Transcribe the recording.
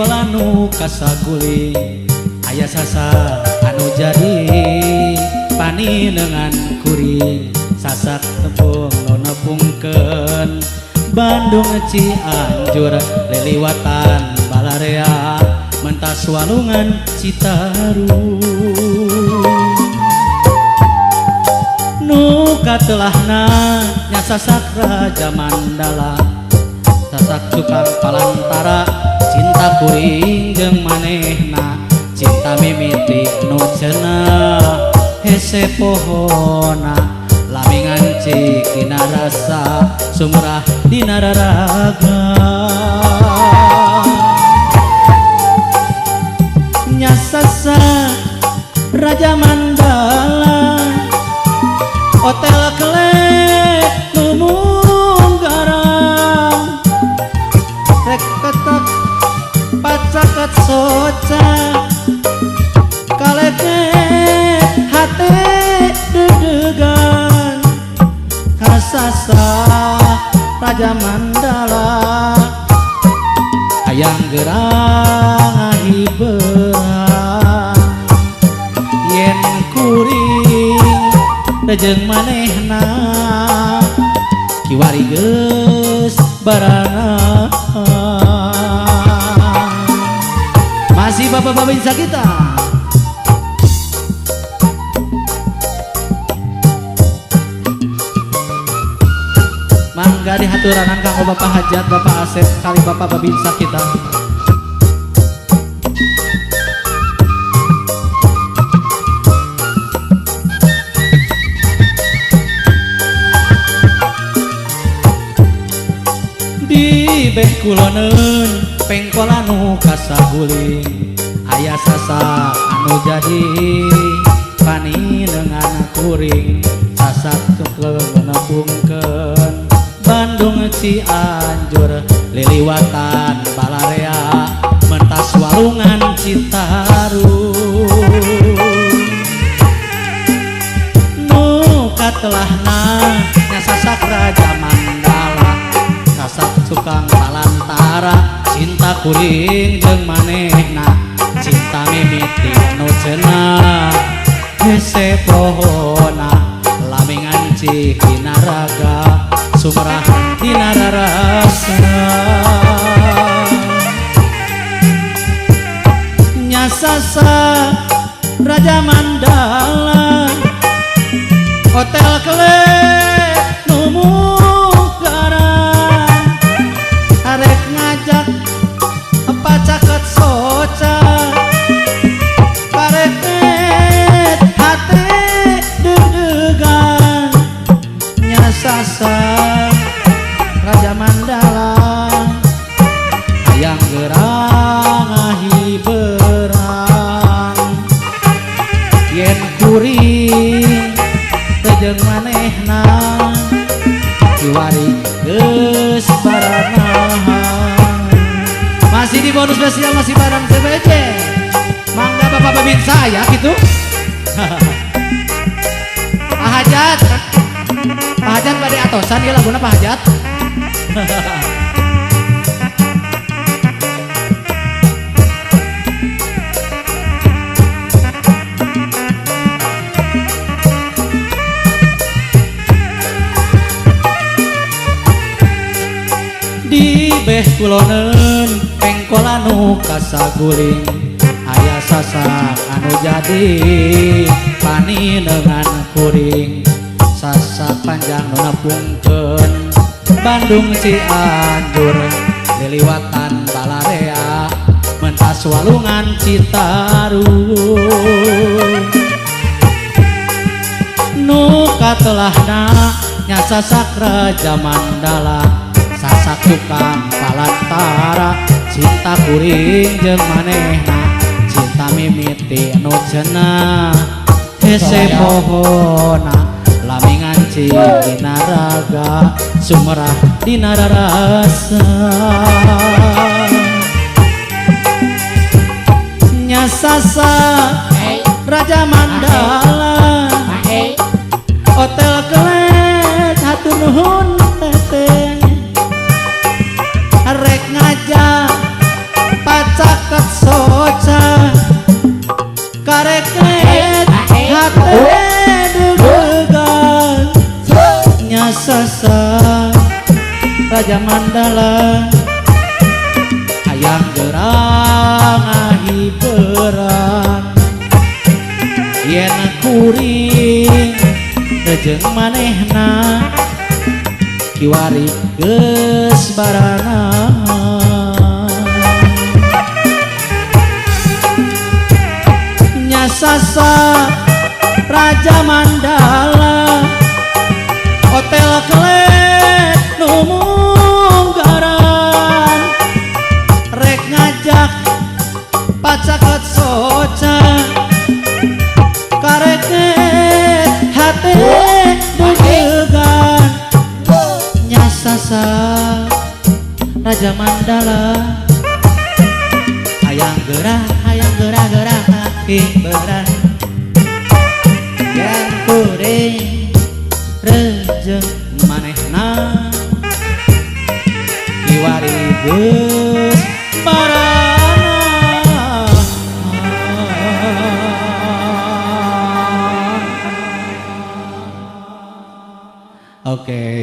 pengkola nu kasaguling aya sasa anu jadi paninengan kuring sasak tepung nu nepungkeun Bandung Cianjur liliwatan Balarea mentas Walungan Citarum nu katelahna nya sasak Raja Mandala sasak tukang palantara cinta kuring jeung manehna cinta mimiti nu cenah hese pohona lamingan cikina rasa sumurah dina raraga nya sasak Raja Mandala hotel kelek lumung garam rek ketak pacaket soca kaleke hate dedegan kasasa Raja Mandala hayang gerang hiberan yen kuring jeung manehna kiwari geus barana masih bapak-bapak insya kita mangga dihaturanan kanggo Bapak Hajat Bapak Asep kali Bapak babinsa kita di beh kuloneun pengkola nu kasaguling aya sasa anu jadi paninengan kuring sasak tukeun nepungkeun Bandung Cianjur liliwatan Balarea mentas Walungan Citarum nu katelahna nya sasak Raja Mandala sasak tukang palantara cinta kuring jeung manehna cinta mimiti nu cenah hese pohona lamingan cikina raga sumrah dina rarasa nya sasak Raja Mandala hotel kelek lumung garam arek ngajak pacaket soca kareket hate dedegan nya sasak Raja Mandala hayang gerang hiberan yen kuring jeung manehna kiwari geus barana masih di bonus spesial masih bareng CBJ mangga bapak babin saya gitu Pak Hajat pada atosan ya laguna Pak Hajat di beh kuloneun pengkola nu kasaguling aya sasak anu jadi paninengan kuring sasak panjang nu nepungkeun Bandung Cianjur liliwatan Balarea mentas Walungan Citarum nu katelahna nya sasak Raja Mandala sasak tukang palantara cinta kuring jeung manehna cinta mimiti nu cenah hese pohona lamingan cikina raga sumrah dina rarasa nya sasak Raja Mandala hotel kelek hatur nuhun teteh rek ngajak pacak hate deg-degan nyasasa Raja Mandala hayang gerang ahiberan yen kuring rejeng manehna kiwari geus barana nyasasa Raja Mandala hotel kelet nu munggaran rek ngajak pacaket soca kareket hate deg-degan nyasasa Raja Mandala hayang gerah berat yang kuring rejeng manehna kiwari geus barana. Oke.